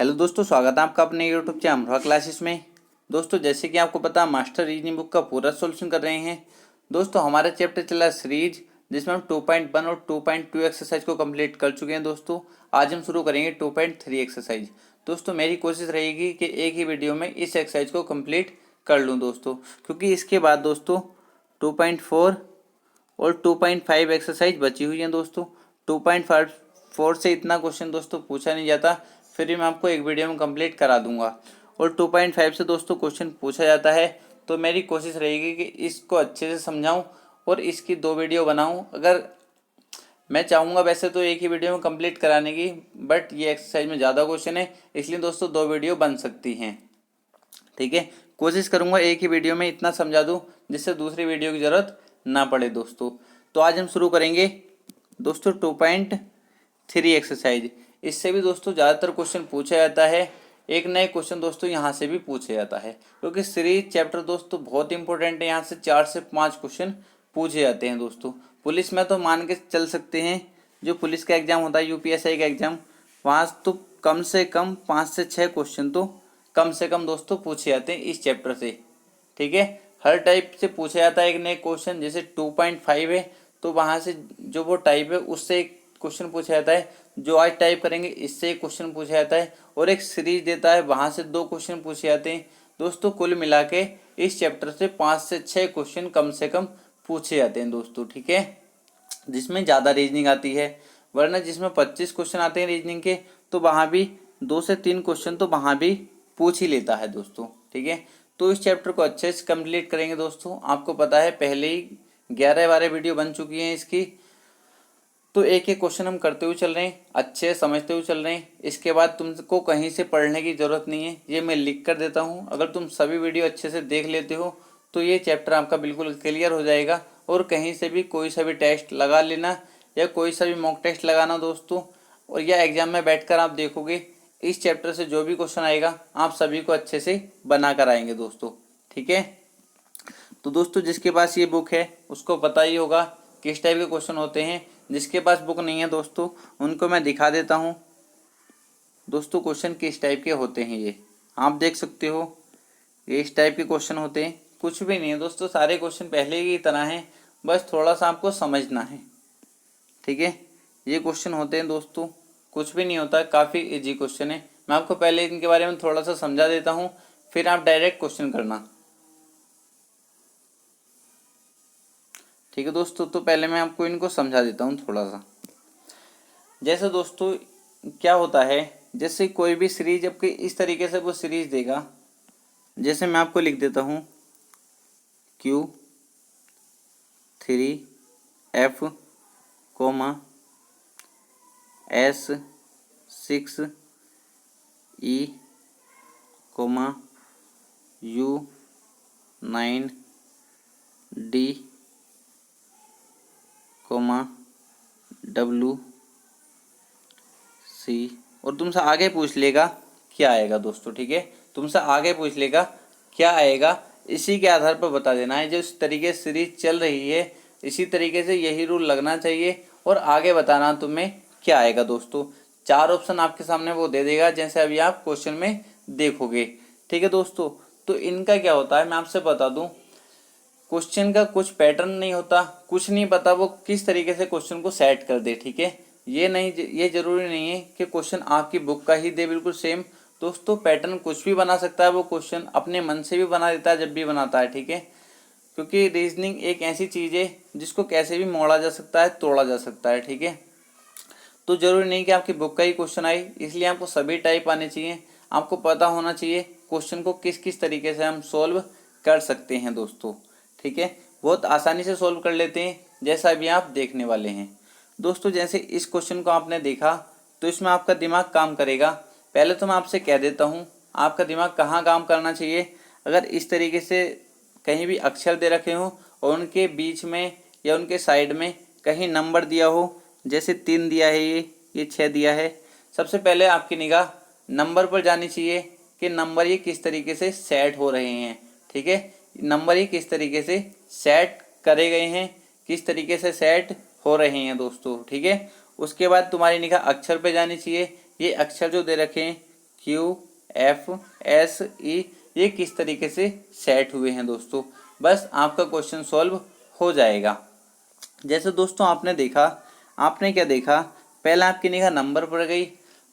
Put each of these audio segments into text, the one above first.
Hello दोस्तों, स्वागत है आपका अपने यूट्यूब चैनल अमरोहा क्लासेस में। दोस्तों जैसे कि आपको पता मास्टर रीजनिंग बुक का पूरा सॉल्यूशन कर रहे हैं। दोस्तों हमारा चैप्टर चला सीरीज जिसमें हम 2.1 और 2.2 एक्सरसाइज को कंप्लीट कर चुके हैं। दोस्तों आज हम शुरू करेंगे 2.3 एक्सरसाइज। दोस्तों मेरी कोशिश रहेगी कि एक ही वीडियो में इस एक्सरसाइज को कंप्लीट कर लूँ दोस्तों, क्योंकि इसके बाद दोस्तों 2.4 और 2.5 एक्सरसाइज बची हुई हैं। दोस्तों 2.4 से इतना क्वेश्चन दोस्तों पूछा नहीं जाता, फिर भी मैं आपको एक वीडियो में कंप्लीट करा दूंगा। और 2.5 से दोस्तों क्वेश्चन पूछा जाता है, तो मेरी कोशिश रहेगी कि इसको अच्छे से समझाऊं और इसकी 2 वीडियो बनाऊं। अगर मैं चाहूँगा वैसे तो एक ही वीडियो में कंप्लीट कराने की, बट ये एक्सरसाइज में ज़्यादा क्वेश्चन है, इसलिए दोस्तों 2 वीडियो बन सकती हैं। ठीक है, कोशिश करूँगा एक ही वीडियो में इतना समझा दूँ जिससे दूसरी वीडियो की ज़रूरत ना पड़े दोस्तों। तो आज हम शुरू करेंगे दोस्तों 2.3 एक्सरसाइज। इससे भी दोस्तों ज़्यादातर क्वेश्चन पूछा जाता है। एक नए क्वेश्चन दोस्तों यहाँ से भी पूछा जाता है, क्योंकि सीरीज चैप्टर दोस्तों बहुत इंपॉर्टेंट है। यहाँ से 4 से 5 क्वेश्चन पूछे जाते हैं दोस्तों। पुलिस में तो मान के चल सकते हैं, जो पुलिस का एग्ज़ाम होता है यूपीएससी का एग्ज़ाम, वहाँ तो कम से कम 5 से 6 क्वेश्चन तो कम से कम दोस्तों पूछे जाते हैं इस चैप्टर से। ठीक है, हर टाइप से पूछा जाता है एक नए क्वेश्चन। जैसे 2.5 है तो वहाँ से जो वो टाइप है उससे एक क्वेश्चन पूछा जाता है, जो आज टाइप करेंगे इससे एक क्वेश्चन पूछा जाता है, और एक सीरीज देता है वहाँ से 2 क्वेश्चन पूछे जाते हैं। दोस्तों कुल मिला के इस चैप्टर से 5 से 6 क्वेश्चन कम से कम पूछे जाते हैं दोस्तों। ठीक है, जिसमें ज़्यादा रीजनिंग आती है, वरना जिसमें 25 क्वेश्चन आते हैं रीजनिंग के तो वहाँ भी 2 से 3 क्वेश्चन तो वहाँ भी पूछ ही लेता है दोस्तों। ठीक है, तो इस चैप्टर को अच्छे से कंप्लीट करेंगे दोस्तों। आपको पता है पहले ही 11-12 वीडियो बन चुकी हैं इसकी, तो एक एक क्वेश्चन हम करते हुए चल रहे हैं, अच्छे समझते हुए चल रहे हैं। इसके बाद तुमको कहीं से पढ़ने की ज़रूरत नहीं है, ये मैं लिख कर देता हूँ। अगर तुम सभी वीडियो अच्छे से देख लेते हो तो ये चैप्टर आपका बिल्कुल क्लियर हो जाएगा। और कहीं से भी कोई सा भी टेस्ट लगा लेना या कोई सा भी मॉक टेस्ट लगाना दोस्तों, और या एग्जाम में बैठकर आप देखोगे इस चैप्टर से जो भी क्वेश्चन आएगा आप सभी को अच्छे से बना कर आएंगे दोस्तों। ठीक है, तो दोस्तों जिसके पास ये बुक है उसको पता ही होगा किस टाइप के क्वेश्चन होते हैं। जिसके पास बुक नहीं है दोस्तों उनको मैं दिखा देता हूँ दोस्तों क्वेश्चन किस टाइप के होते हैं। ये आप देख सकते हो, ये इस टाइप के क्वेश्चन होते हैं। कुछ भी नहीं है दोस्तों, सारे क्वेश्चन पहले की तरह हैं, बस थोड़ा सा आपको समझना है। ठीक है, ये क्वेश्चन होते हैं दोस्तों, कुछ भी नहीं होता, काफ़ी इजी क्वेश्चन है। मैं आपको पहले इनके बारे में थोड़ा सा समझा देता हूँ, फिर आप डायरेक्ट क्वेश्चन करना। ठीक है दोस्तों, तो पहले मैं आपको इनको समझा देता हूँ थोड़ा सा। जैसे दोस्तों क्या होता है, जैसे कोई भी सीरीज आपके इस तरीके से वो सीरीज देगा। जैसे मैं आपको लिख देता हूँ Q3F, S6E, U9D, WC, और तुमसे आगे पूछ लेगा क्या आएगा दोस्तों। ठीक है, तुमसे आगे पूछ लेगा क्या आएगा, इसी के आधार पर बता देना है। जो इस तरीके से सीरीज चल रही है इसी तरीके से यही रूल लगना चाहिए, और आगे बताना तुम्हें क्या आएगा दोस्तों। 4 ऑप्शन आपके सामने वो दे देगा, जैसे अभी आप क्वेश्चन में देखोगे। ठीक है दोस्तों, तो इनका क्या होता है मैं आपसे बता दूं। क्वेश्चन का कुछ पैटर्न नहीं होता, कुछ नहीं पता वो किस तरीके से क्वेश्चन को सेट कर दे। ठीक है, ये जरूरी नहीं है कि क्वेश्चन आपकी बुक का ही दे बिल्कुल सेम। दोस्तों पैटर्न कुछ भी बना सकता है, वो क्वेश्चन अपने मन से भी बना देता है जब भी बनाता है। ठीक है, क्योंकि रीजनिंग एक ऐसी चीज़ है जिसको कैसे भी मोड़ा जा सकता है, तोड़ा जा सकता है। ठीक है, तो जरूरी नहीं कि आपकी बुक का ही क्वेश्चन आए, इसलिए आपको सभी टाइप आने चाहिए। आपको पता होना चाहिए क्वेश्चन को किस किस तरीके से हम सोल्व कर सकते हैं दोस्तों। ठीक है, बहुत आसानी से सोल्व कर लेते हैं, जैसा अभी आप देखने वाले हैं दोस्तों। जैसे इस क्वेश्चन को आपने देखा तो इसमें आपका दिमाग काम करेगा। पहले तो मैं आपसे कह देता हूँ आपका दिमाग कहाँ काम करना चाहिए। अगर इस तरीके से कहीं भी अक्षर दे रखे हों और उनके बीच में या उनके साइड में कहीं नंबर दिया हो, जैसे 3 दिया है, ये 6 दिया है, सबसे पहले आपकी निगाह नंबर पर जानी चाहिए कि नंबर ये किस तरीके से सेट हो रहे हैं। ठीक है, नंबर ये किस तरीके से सेट करे गए हैं, किस तरीके से सेट हो रहे हैं दोस्तों। ठीक है, उसके बाद तुम्हारी निगाह अक्षर पे जानी चाहिए। ये अक्षर जो दे रखे हैं Q F S E ये किस तरीके से सेट हुए हैं दोस्तों। बस आपका क्वेश्चन सॉल्व हो जाएगा। जैसे दोस्तों आपने देखा, आपने क्या देखा, पहले आपकी निगाह नंबर पर गई।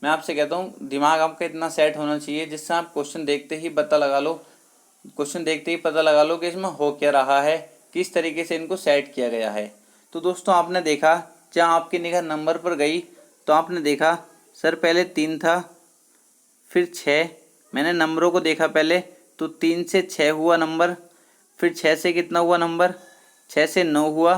मैं आपसे कहता हूँ दिमाग आपका इतना सेट होना चाहिए जिससे आप क्वेश्चन देखते ही पता लगा लो, क्वेश्चन देखते ही पता लगा लो कि इसमें हो क्या रहा है, किस तरीके से इनको सेट किया गया है। तो दोस्तों आपने देखा, जहाँ आपकी निगाह नंबर पर गई तो आपने देखा सर पहले 3 था, फिर 6। मैंने नंबरों को देखा पहले, तो 3 से 6 हुआ नंबर, फिर 6 से कितना हुआ नंबर, 6 से 9 हुआ,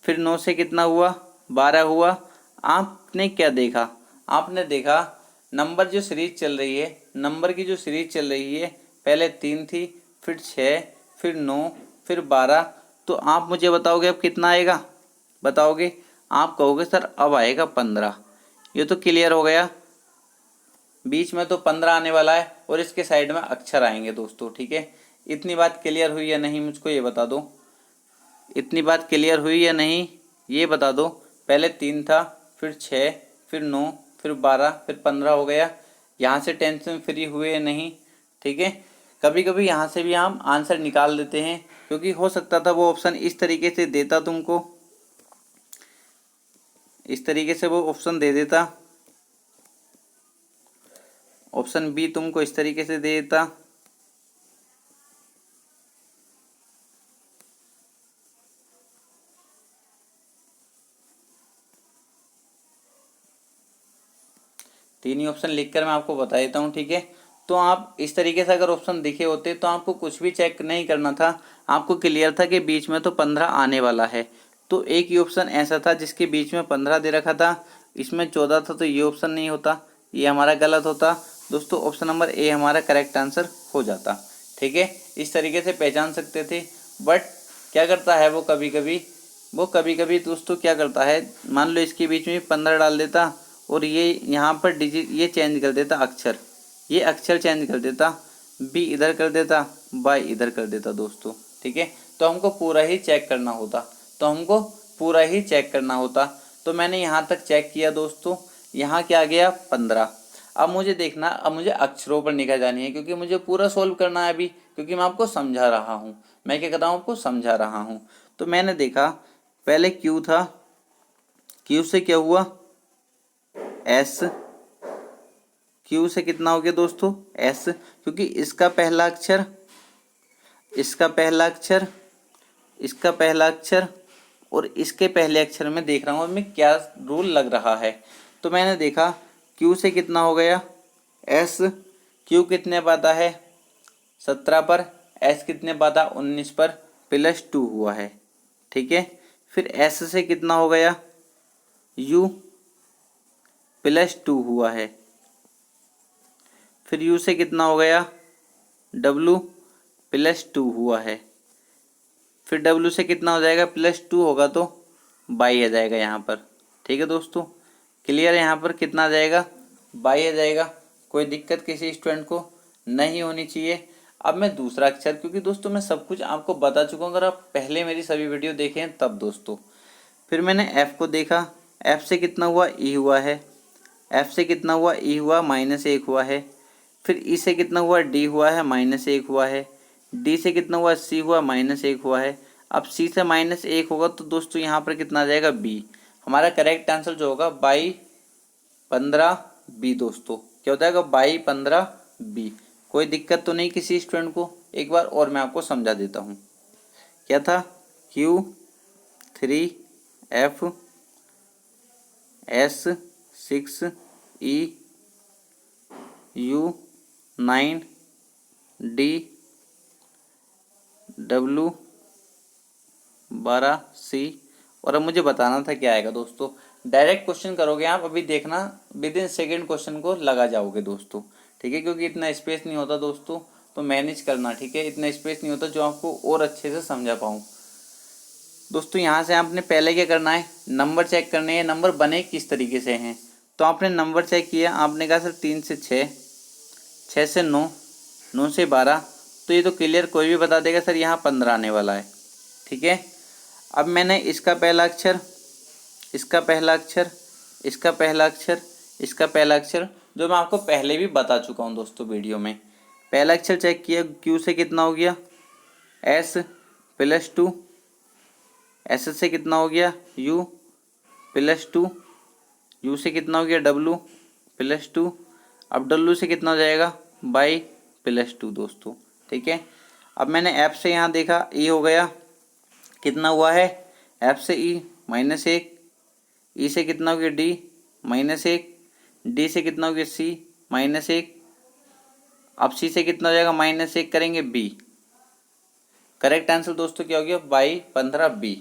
फिर 9 से कितना हुआ, 12 हुआ। आपने क्या देखा, आपने देखा नंबर जो सीरीज चल रही है, नंबर की जो सीरीज चल रही है, पहले 3 थी, फिर 6, फिर 9, फिर 12। तो आप मुझे बताओगे अब कितना आएगा, बताओगे, आप कहोगे सर अब आएगा 15। ये तो क्लियर हो गया, बीच में तो 15 आने वाला है और इसके साइड में अक्षर आएंगे दोस्तों, ठीक है। इतनी बात क्लियर हुई या नहीं मुझको ये बता दो, इतनी बात क्लियर हुई या नहीं ये बता दो। पहले 3 था, फिर 6, फिर 9, फिर 12, फिर 15 हो गया। यहाँ से टेंशन फ्री हुए या नहीं, ठीक है। कभी कभी यहाँ से भी हम आंसर निकाल देते हैं, क्योंकि हो सकता था वो ऑप्शन इस तरीके से देता तुमको, इस तरीके से वो ऑप्शन दे देता, ऑप्शन बी तुमको इस तरीके से दे देता। तीन ही ऑप्शन लिखकर मैं आपको बता देता हूँ, ठीक है। तो आप इस तरीके से अगर ऑप्शन दिखे होते तो आपको कुछ भी चेक नहीं करना था, आपको क्लियर था कि बीच में तो 15 आने वाला है। तो एक ही ऑप्शन ऐसा था जिसके बीच में 15 दे रखा था, इसमें 14 था, तो ये ऑप्शन नहीं होता, ये हमारा गलत होता दोस्तों। ऑप्शन नंबर ए हमारा करेक्ट आंसर हो जाता, ठीक है। इस तरीके से पहचान सकते थे। बट क्या करता है वो कभी कभी, वो कभी कभी दोस्तों क्या करता है, मान लो इसके बीच में 15 डाल देता और ये यहाँ पर डिजिट ये चेंज कर देता, अक्षर, ये अक्षर चेंज कर देता, बी इधर कर देता, बाई इधर कर देता दोस्तों, ठीक है। तो हमको पूरा ही चेक करना होता, तो हमको पूरा ही चेक करना होता। तो मैंने यहाँ तक चेक किया दोस्तों, यहाँ क्या आ गया 15। अब मुझे देखना, अब मुझे अक्षरों पर निगाह जानी है, क्योंकि मुझे पूरा सोल्व करना है अभी, क्योंकि मैं आपको समझा रहा हूँ, मैं क्या कर रहा हूँ आपको समझा रहा हूँ। तो मैंने देखा पहले क्यू था, क्यू से क्या हुआ एस, क्यू से कितना हो गया दोस्तों एस, क्योंकि इसका पहला अक्षर, इसका पहला अक्षर, इसका पहला अक्षर और इसके पहले अक्षर में देख रहा हूँ मैं क्या रूल लग रहा है। तो मैंने देखा क्यू से कितना हो गया एस, क्यू कितने पाता है 17 पर, एस कितने पाता 19 पर, +2 हुआ है, ठीक है। फिर एस से कितना हो गया यू, +2 हुआ है। फिर यू से कितना हो गया डब्लू, +2 हुआ है। फिर डब्लू से कितना हो जाएगा +2 होगा तो बाई आ जाएगा यहाँ पर, ठीक है दोस्तों। क्लियर है, यहाँ पर कितना आ जाएगा बाई आ जाएगा। कोई दिक्कत किसी स्टूडेंट को नहीं होनी चाहिए। अब मैं दूसरा अक्षर, क्योंकि दोस्तों मैं सब कुछ आपको बता चुका हूँ, अगर आप पहले मेरी सभी वीडियो देखें तब दोस्तों। फिर मैंने एफ़ को देखा, एफ़ से कितना हुआ ई हुआ है, एफ़ से कितना हुआ ई हुआ -1 हुआ है। फिर ई से कितना हुआ डी हुआ है -1 हुआ है। डी से कितना हुआ सी हुआ -1 हुआ है। अब सी से -1 होगा तो दोस्तों यहाँ पर कितना आ जाएगा बी। हमारा करेक्ट आंसर जो होगा बाई 15 बी दोस्तों, क्या हो जाएगा बाई 15 बी। कोई दिक्कत तो नहीं किसी स्टूडेंट को, एक बार और मैं आपको समझा देता हूँ। क्या था Q3 F S6 E U9 D W12C। और अब मुझे बताना था क्या आएगा दोस्तों। डायरेक्ट क्वेश्चन करोगे आप, अभी देखना विद इन सेकेंड क्वेश्चन को लगा जाओगे दोस्तों, ठीक है। क्योंकि इतना स्पेस नहीं होता दोस्तों, तो मैनेज करना, ठीक है। इतना स्पेस नहीं होता जो आपको और अच्छे से समझा पाऊँ दोस्तों। यहाँ से आपने पहले क्या करना है, नंबर चेक करने हैं, नंबर बने किस तरीके से हैं। तो आपने नंबर चेक किया, आपने कहा सर 3 से 6, 6 से 9, 9 से 12, तो ये तो क्लियर कोई भी बता देगा सर यहाँ 15 आने वाला है, ठीक है। अब मैंने इसका पहला अक्षर, इसका पहला अक्षर, इसका पहला अक्षर, इसका पहला अक्षर जो मैं आपको पहले भी बता चुका हूँ दोस्तों वीडियो में। पहला अक्षर चेक किया, क्यू से कितना हो गया एस प्लस 2, एस से कितना हो गया यू प्लस 2, यू से कितना हो गया डब्लू प्लस 2, अब डब्लू से कितना हो जाएगा बाई प्लस 2 दोस्तों। ठीक है, अब मैंने एफ से यहाँ देखा ई हो गया, कितना हुआ है एफ से ई -1, ई से कितना हो गया डी -1, डी से कितना हो गया सी -1, अब सी से कितना हो जाएगा -1 करेंगे बी। करेक्ट आंसर दोस्तों क्या हो गया बाई 15 बी।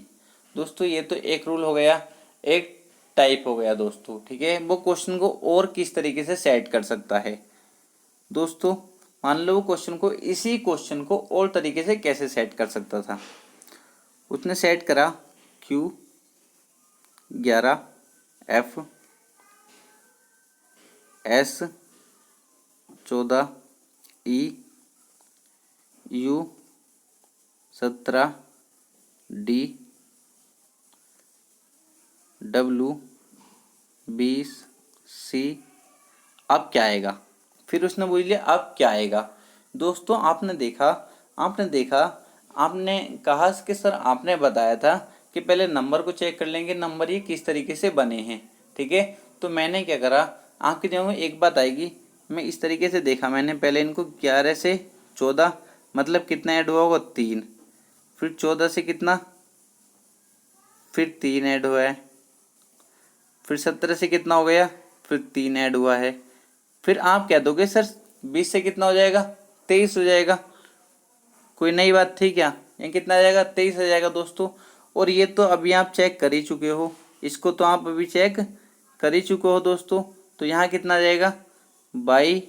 दोस्तों ये तो एक रूल हो गया, एक टाइप हो गया दोस्तों। ठीक है, वो क्वेश्चन को और किस तरीके से सेट कर सकता है दोस्तों। मान लो वो क्वेश्चन को, इसी क्वेश्चन को और तरीके से कैसे सेट कर सकता था। उसने सेट करा Q 11 F S 14 E U 17 D W 20 C। अब क्या आएगा, फिर उसने बोल लिया अब क्या आएगा। दोस्तों आपने देखा, आपने कहा कि सर आपने बताया था कि पहले नंबर को चेक कर लेंगे, नंबर ये किस तरीके से बने हैं। ठीक है, तो मैंने क्या करा, आपके दिमाग में एक बात आएगी, मैं इस तरीके से देखा, मैंने पहले इनको 11 से 14 मतलब कितना ऐड हुआ होगा 3, फिर 14 से कितना, फिर 3 ऐड हुआ है, फिर 17 से कितना हो गया, फिर 3 ऐड हुआ है, फिर आप क्या दोगे सर 20 से कितना हो जाएगा 23 हो जाएगा। कोई नई बात थी क्या, ये कितना आ जाएगा 23 आ जाएगा दोस्तों। और ये तो अभी आप चेक कर ही चुके हो, इसको तो आप अभी चेक कर ही चुके हो दोस्तों। तो यहाँ कितना आ जाएगा बाई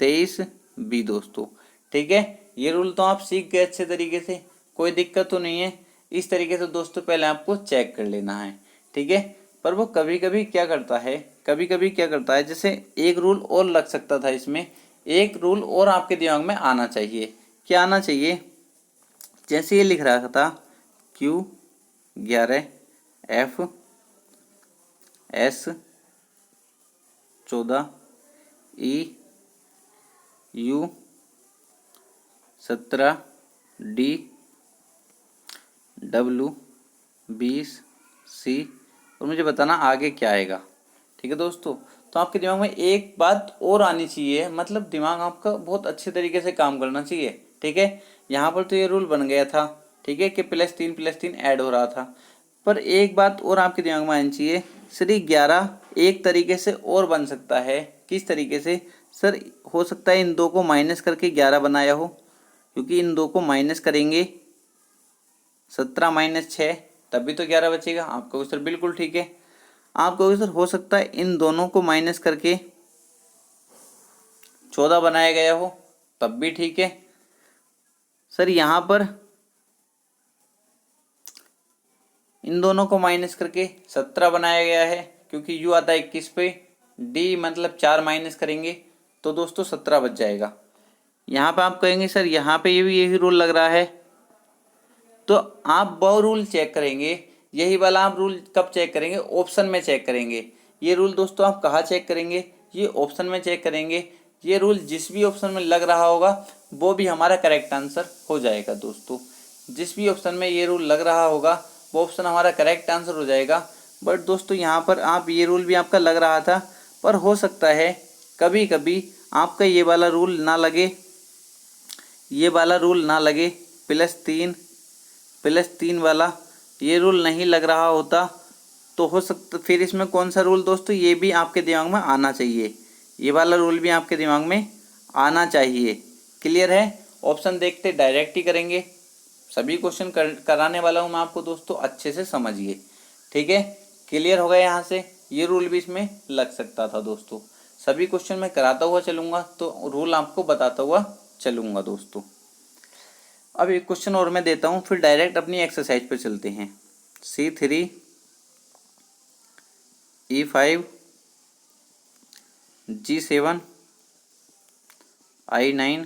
23 बी दोस्तों। ठीक है, ये रूल तो आप सीख गए अच्छे तरीके से, कोई दिक्कत तो नहीं है। इस तरीके से दोस्तों पहले आपको चेक कर लेना है। ठीक है, पर वो कभी कभी क्या करता है, जैसे एक रूल और लग सकता था इसमें, एक रूल और आपके दिमाग में आना चाहिए। क्या आना चाहिए, जैसे ये लिख रहा था Q 11 F S 14 E U 17 D W 20 C, और मुझे बताना आगे क्या आएगा। ठीक है दोस्तों, तो आपके दिमाग में एक बात और आनी चाहिए, मतलब दिमाग आपका बहुत अच्छे तरीके से काम करना चाहिए। ठीक है, यहाँ पर तो ये रूल बन गया था, ठीक है, कि +3 ऐड हो रहा था, पर एक बात और आपके दिमाग में आनी चाहिए, सर 11 एक तरीके से और बन सकता है। किस तरीके से सर, हो सकता है इन दो को माइनस करके 11 बनाया हो, क्योंकि इन दो को माइनस करेंगे 17 - 6 तब भी तो 11 बचेगा। आप कहोगे सर बिल्कुल ठीक है, आप कहोगे सर हो सकता है इन दोनों को माइनस करके 14 बनाया गया हो, तब भी ठीक है। सर यहाँ पर इन दोनों को माइनस करके 17 बनाया गया है, क्योंकि यू आता है 21 पे, डी मतलब 4 माइनस करेंगे तो दोस्तों 17 बच जाएगा। यहाँ पे आप कहेंगे सर यहाँ पे ये भी यही रूल लग रहा है, तो आप वो रूल चेक करेंगे, यही वाला आप रूल कब चेक करेंगे, ऑप्शन में चेक करेंगे। ये रूल दोस्तों आप कहाँ चेक करेंगे, ये ऑप्शन में चेक करेंगे। ये रूल जिस भी ऑप्शन में लग रहा होगा वो भी हमारा करेक्ट आंसर हो जाएगा दोस्तों। जिस भी ऑप्शन में ये रूल लग रहा होगा वो ऑप्शन हमारा करेक्ट आंसर हो जाएगा। बट दोस्तों यहाँ पर आप ये रूल भी आपका लग रहा था, पर हो सकता है कभी कभी आपका ये वाला रूल ना लगे, +3 वाला ये रूल नहीं लग रहा होता, तो हो सकता फिर इसमें कौन सा रूल दोस्तों, ये भी आपके दिमाग में आना चाहिए, ये वाला रूल भी आपके दिमाग में आना चाहिए। क्लियर है, ऑप्शन देखते डायरेक्ट ही करेंगे, सभी क्वेश्चन कराने वाला हूँ मैं आपको दोस्तों, अच्छे से समझिए। ठीक है, क्लियर हो गया, यहाँ से ये रूल भी इसमें लग सकता था दोस्तों। सभी क्वेश्चन मैं कराता हुआ चलूँगा तो रूल आपको बताता हुआ चलूँगा दोस्तों। अब एक क्वेश्चन और मैं देता हूँ, फिर डायरेक्ट अपनी एक्सरसाइज पे चलते हैं। C3 E5 G7 I9।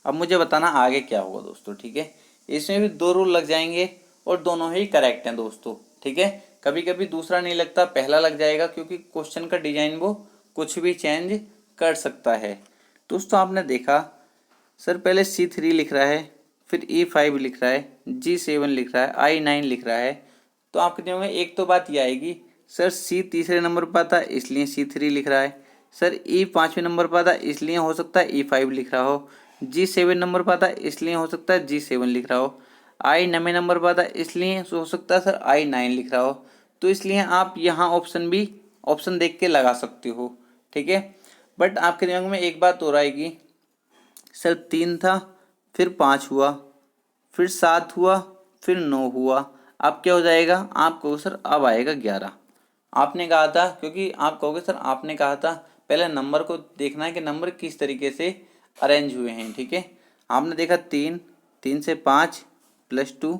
अब मुझे बताना आगे क्या होगा दोस्तों। ठीक है, इसमें भी दो रूल लग जाएंगे और दोनों ही करेक्ट हैं दोस्तों। ठीक है, कभी कभी दूसरा नहीं लगता, पहला लग जाएगा, क्योंकि क्वेश्चन का डिजाइन वो कुछ भी चेंज कर सकता है। दोस्तों आपने देखा सर पहले C3 लिख रहा है, फिर E5 लिख रहा है, G7 लिख रहा है, I9 लिख रहा है। तो आपके दिमाग में एक तो बात ये आएगी सर C तीसरे नंबर पर आता इसलिए C3 लिख रहा है, सर E पाँचवें नंबर पर आता इसलिए हो सकता है E5 लिख रहा हो, G7 नंबर पर आता इसलिए हो सकता है G7 लिख रहा हो, I नवें नंबर पर आता इसलिए हो सकता है सर I9 लिख रहा हो। तो इसलिए आप यहाँ ऑप्शन देख के लगा सकते हो, ठीक है। बट आपके दिमाग में एक बात और आएगी सर 3 था, फिर 5 हुआ, फिर 7 हुआ, फिर 9 हुआ, अब क्या हो जाएगा? आप कहो सर अब आएगा 11। आपने कहा था, क्योंकि आप कहोगे सर आपने कहा था पहले नंबर को देखना है कि नंबर किस तरीके से अरेंज हुए हैं, ठीक है। आपने देखा 3, 3 से 5 +2,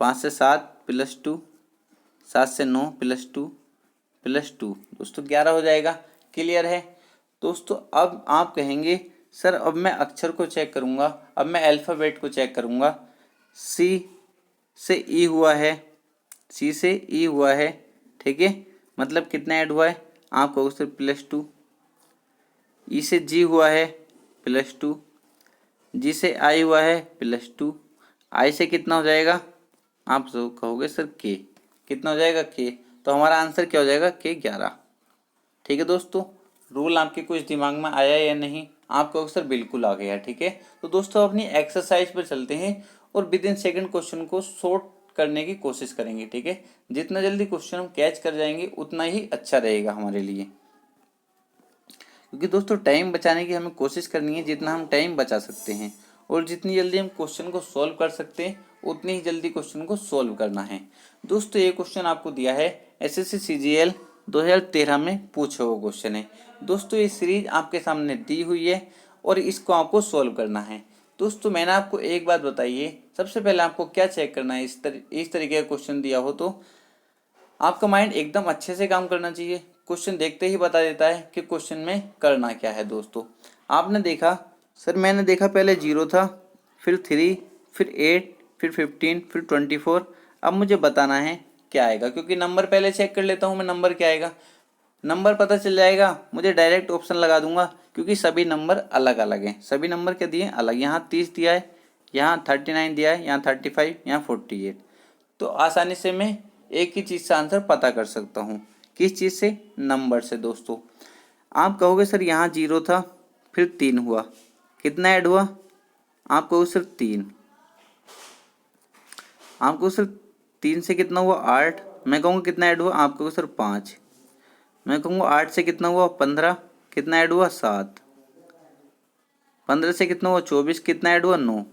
5 से 7 +2, 7 से 9 +2 +2, दोस्तों 11 हो जाएगा। क्लियर है दोस्तों? अब आप कहेंगे सर अब मैं अक्षर को चेक करूँगा, अब मैं अल्फ़ाबेट को चेक करूँगा। सी से ई हुआ है, सी से ई हुआ है, ठीक है, मतलब कितना ऐड हुआ है? आप कहोगे सर +2। ई से जी हुआ है +2, जी से आई हुआ है +2, आई से कितना हो जाएगा? आप तो कहोगे सर के, कितना हो जाएगा? के। तो हमारा आंसर क्या हो जाएगा? के 11। ठीक है दोस्तों, रूल आपके कुछ दिमाग में आया या नहीं? आपको सर बिल्कुल आ गया, ठीक है। तो दोस्तों अपनी एक्सरसाइज पर चलते हैं और विद इन सेकंड क्वेश्चन को सॉर्ट करने की कोशिश करेंगे, ठीक है। जितना जल्दी क्वेश्चन हम कैच कर जाएंगे उतना ही अच्छा रहेगा हमारे लिए, क्योंकि दोस्तों टाइम बचाने की हमें कोशिश करनी है जितना हम टाइम बचा सकते हैं, और जितनी जल्दी हम क्वेश्चन को सॉल्व कर सकते हैं उतनी ही जल्दी क्वेश्चन को सॉल्व करना है। दोस्तों ये क्वेश्चन आपको दिया है SSC CGL 2013 में पूछा हुआ क्वेश्चन है। दोस्तों ये सीरीज आपके सामने दी हुई है और इसको आपको सॉल्व करना है। दोस्तों मैंने आपको एक बात बताई है, सबसे पहले आपको क्या चेक करना है, इस तरीके का क्वेश्चन दिया हो तो आपका माइंड एकदम अच्छे से काम करना चाहिए। क्वेश्चन देखते ही बता देता है कि क्वेश्चन में करना क्या है। दोस्तों आपने देखा सर, मैंने देखा पहले 0 था, फिर 3, फिर 8, फिर 15, फिर 24। अब मुझे बताना है क्या आएगा, क्योंकि नंबर पहले चेक कर लेता हूँ मैं, नंबर क्या आएगा। नंबर पता चल जाएगा, मुझे डायरेक्ट ऑप्शन लगा दूंगा, क्योंकि सभी नंबर अलग अलग हैं। सभी नंबर क्या दिए? अलग। यहाँ 30 दिया है, यहाँ 39 दिया है, यहाँ 35, यहाँ 48। तो आसानी से मैं एक ही चीज़ से आंसर पता कर सकता हूँ। किस चीज़ से? नंबर से। दोस्तों आप कहोगे सर यहाँ 0 था, फिर 3 हुआ, कितना ऐड हुआ? आप कहोगे सर 3। आप कहोगे सर 3 से कितना हुआ? 8। मैं कहूँगा कितना ऐड हुआ? आप कहोगे सर 5। मैं कहूँगा 8 से कितना हुआ? 15। कितना ऐड हुआ? 7। 15 से कितना हुआ? 24। कितना ऐड हुआ? 9।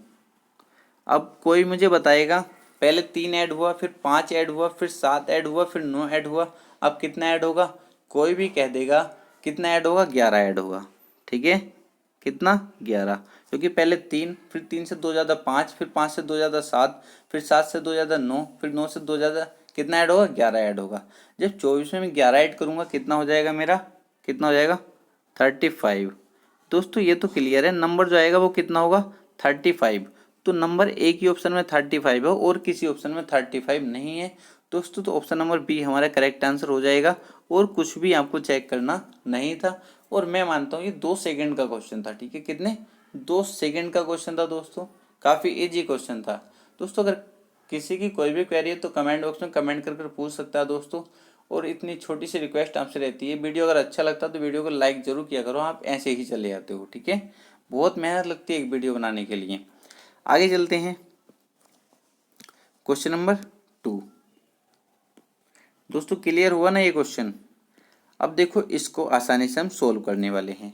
अब कोई मुझे बताएगा पहले 3 ऐड हुआ, फिर 5 ऐड हुआ, फिर 7 ऐड हुआ, फिर 9 ऐड हुआ, अब कितना ऐड होगा? कोई भी कह देगा कितना ऐड होगा? 11 ऐड होगा, ठीक है। कितना? 11, क्योंकि पहले 3, फिर 3 से 2 ज़्यादा 5, फिर 5 से 2 ज़्यादा 7, फिर 7 से 2 ज़्यादा 9, फिर 9 से 2 ज़्यादा कितना ऐड होगा? 11 ऐड होगा। जब 24 में मैं 11 ऐड करूँगा कितना हो जाएगा मेरा? कितना हो जाएगा? 35। दोस्तों ये तो क्लियर है, नंबर जो आएगा वो कितना होगा? 35। तो नंबर एक ही ऑप्शन में 35 है और किसी ऑप्शन में 35 नहीं है। दोस्तों तो ऑप्शन नंबर बी हमारा करेक्ट आंसर हो जाएगा, और कुछ भी आपको चेक करना नहीं था। और मैं मानता हूँ ये 2 सेकंड का क्वेश्चन था, ठीक है। कितने? 2 सेकंड का क्वेश्चन था दोस्तों, काफ़ी इजी क्वेश्चन था। दोस्तों अगर किसी की कोई भी क्वेरी है तो कमेंट बॉक्स में कमेंट कर पूछ सकता है दोस्तों। और इतनी छोटी सी रिक्वेस्ट आपसे रहती है, वीडियो अगर अच्छा लगता है तो वीडियो को लाइक जरूर किया करो। आप ऐसे ही चले जाते हो, ठीक है। बहुत मेहनत लगती है एक वीडियो बनाने के लिए। आगे चलते हैं, क्वेश्चन नंबर 2। दोस्तों क्लियर हुआ ना ये क्वेश्चन? अब देखो इसको आसानी से हम सोल्व करने वाले हैं,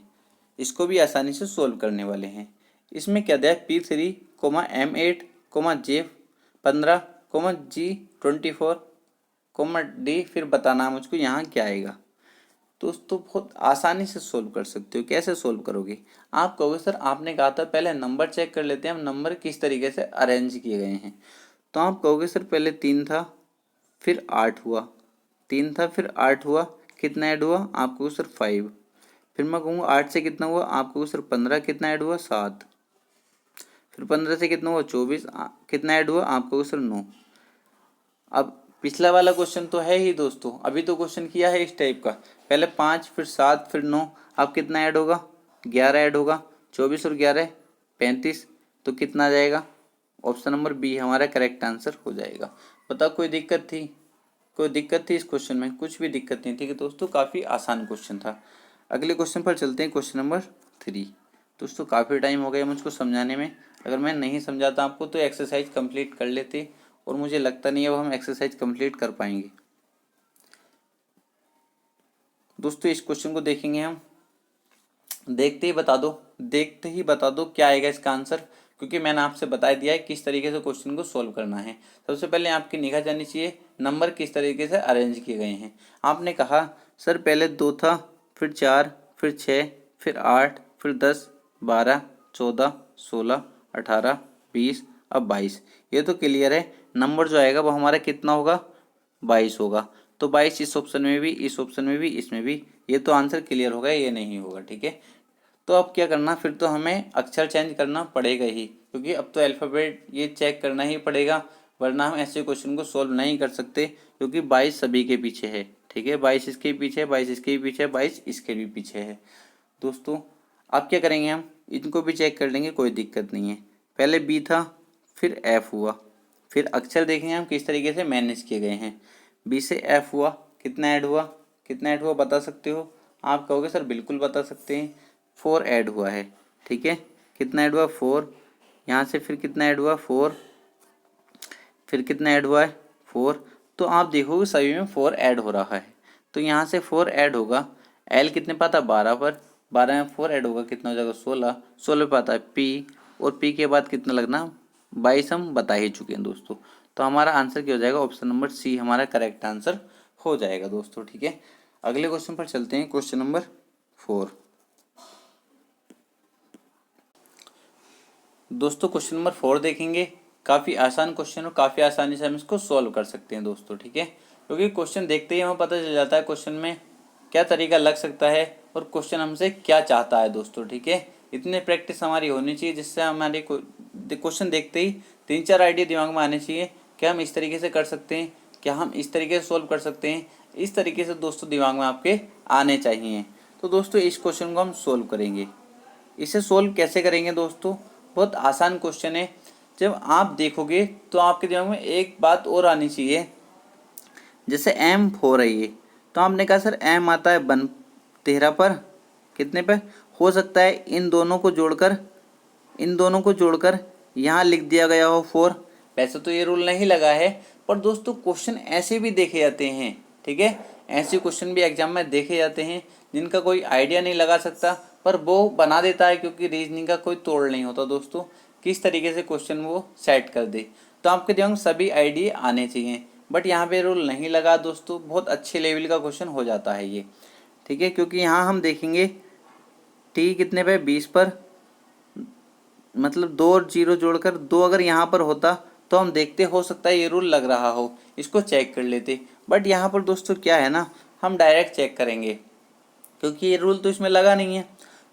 इसको भी आसानी से सोल्व करने वाले हैं। इसमें क्या दिया है? P3, M8, J15, G24, D। फिर बताना मुझको यहाँ क्या आएगा। दोस्तों बहुत आसानी से सोल्व कर सकते हो। कैसे सोल्व करोगे? आप कहोगे सर आपने कहा था पहले नंबर चेक कर लेते हैं हम, नंबर किस तरीके से अरेंज किए गए हैं। तो आप कहोगे सर पहले 3 था, फिर 8 हुआ, 3 था फिर 8 हुआ, कितना ऐड हुआ? आप कहोगे सर 5। फिर मैं कहूँगा 8 से कितना हुआ? आप कहोगे सर 15। कितना ऐड हुआ? 7। फिर 15 से कितना हुआ? 24। कितना ऐड हुआ? आप कहोगे सर 9। अब पिछला वाला क्वेश्चन तो है ही दोस्तों, अभी तो क्वेश्चन किया है इस टाइप का, पहले 5 फिर 7 फिर 9, अब कितना ऐड होगा, 11 ऐड होगा, 24 और 11 35, तो कितना आ जाएगा, ऑप्शन नंबर बी हमारा करेक्ट आंसर हो जाएगा। बताओ कोई दिक्कत थी, कोई दिक्कत थी इस क्वेश्चन में? कुछ भी दिक्कत नहीं थी कि दोस्तों, काफ़ी आसान क्वेश्चन था। अगले क्वेश्चन पर चलते हैं, क्वेश्चन नंबर 3। दोस्तों काफ़ी टाइम हो गया मुझको समझाने में, अगर मैं नहीं समझाता आपको तो एक्सरसाइज कंप्लीट कर लेते, और मुझे लगता नहीं है अब हम एक्सरसाइज कंप्लीट कर पाएंगे। दोस्तों इस क्वेश्चन को देखेंगे हम, देखते ही बता दो, देखते ही बता दो क्या आएगा इसका आंसर, क्योंकि मैंने आपसे बता दिया है किस तरीके से क्वेश्चन को सोल्व करना है। सबसे पहले आपकी निगाह जानी चाहिए नंबर किस तरीके से अरेंज किए गए हैं। आपने कहा सर पहले 2 था, फिर 4, फिर 6, फिर 8, फिर 10, 12, 14, 16, 18, 20, अब 22। ये तो क्लियर है, नंबर जो आएगा वो हमारा कितना होगा, 22 होगा। तो 22 इस ऑप्शन में भी, इस ऑप्शन में भी, इसमें भी, ये तो आंसर क्लियर होगा, ये नहीं होगा। ठीक है, तो अब क्या करना, फिर तो हमें अक्षर चेंज करना पड़ेगा ही, क्योंकि अब तो अल्फ़ाबेट ये चेक करना ही पड़ेगा, वरना हम ऐसे क्वेश्चन को सोल्व नहीं कर सकते, क्योंकि 22 सभी के पीछे है। ठीक है, 22 इसके पीछे है, 22 इसके भी पीछे है, 22 इसके भी पीछे है। दोस्तों अब क्या करेंगे, हम इनको भी चेक कर लेंगे, कोई दिक्कत नहीं है। पहले बी था, फिर एफ हुआ, फिर अक्षर देखेंगे हम किस तरीके से मैनेज किए गए हैं। बी से एफ हुआ, कितना ऐड हुआ, कितना ऐड हुआ बता सकते हो? आप कहोगे सर बिल्कुल बता सकते हैं, 4 ऐड हुआ है। ठीक है, कितना ऐड हुआ, 4। यहाँ से फिर कितना ऐड हुआ, 4, फिर कितना ऐड हुआ है, 4। तो आप देखोगे सभी में 4 ऐड हो रहा है, तो यहाँ से 4 ऐड होगा। एल कितने पाता, 12 पर, 12 में 4 ऐड होगा, कितना हो जाएगा, 16, 16 पे आता है पी, और पी के बाद कितना लगना, 22 हम बता ही चुके हैं दोस्तों। तो हमारा आंसर क्या हो जाएगा, ऑप्शन नंबर सी हमारा करेक्ट आंसर हो जाएगा दोस्तों। ठीक है, अगले क्वेश्चन पर चलते हैं, क्वेश्चन नंबर 4। दोस्तों क्वेश्चन नंबर 4 देखेंगे, काफ़ी आसान क्वेश्चन और काफ़ी आसानी से हम इसको सॉल्व कर सकते हैं दोस्तों। ठीक है, क्योंकि क्वेश्चन देखते ही हमें पता चल जाता है क्वेश्चन में क्या तरीका लग सकता है और क्वेश्चन हमसे क्या चाहता है दोस्तों। ठीक है, इतनी प्रैक्टिस हमारी होनी चाहिए जिससे हमारे क्वेश्चन देखते ही 3-4 आइडिया दिमाग में आने चाहिए, क्या हम इस तरीके से कर सकते हैं, क्या हम इस तरीके से सॉल्व कर सकते हैं, इस तरीके से दोस्तों दिमाग में आपके आने चाहिए। तो दोस्तों इस क्वेश्चन को हम सोल्व करेंगे। इसे सोल्व कैसे करेंगे दोस्तों, बहुत आसान क्वेश्चन है। जब आप देखोगे तो आपके दिमाग में एक बात और आनी चाहिए, जैसे M4 है ये, तो आपने कहा सर M आता है 13 पर, कितने पे, हो सकता है इन दोनों को जोड़कर, इन दोनों को जोड़कर यहाँ लिख दिया गया हो 4। वैसे तो ये रूल नहीं लगा है, पर दोस्तों क्वेश्चन ऐसे भी देखे जाते हैं। ठीक है, ऐसे क्वेश्चन भी एग्जाम में देखे जाते हैं जिनका कोई आइडिया नहीं लगा सकता, पर वो बना देता है, क्योंकि रीजनिंग का कोई तोड़ नहीं होता दोस्तों, किस तरीके से क्वेश्चन वो सेट कर दे। तो आपके दिमाग में सभी आइडिया आने चाहिए, बट यहाँ पे रूल नहीं लगा दोस्तों, बहुत अच्छे लेवल का क्वेश्चन हो जाता है ये। ठीक है, क्योंकि यहाँ हम देखेंगे टी कितने पे, 20 पर, मतलब 2 और 0 जोड़कर 2 अगर यहाँ पर होता तो हम देखते, हो सकता है ये रूल लग रहा हो, इसको चेक कर लेते। बट यहाँ पर दोस्तों क्या है ना, हम डायरेक्ट चेक करेंगे, क्योंकि ये रूल तो इसमें लगा नहीं है।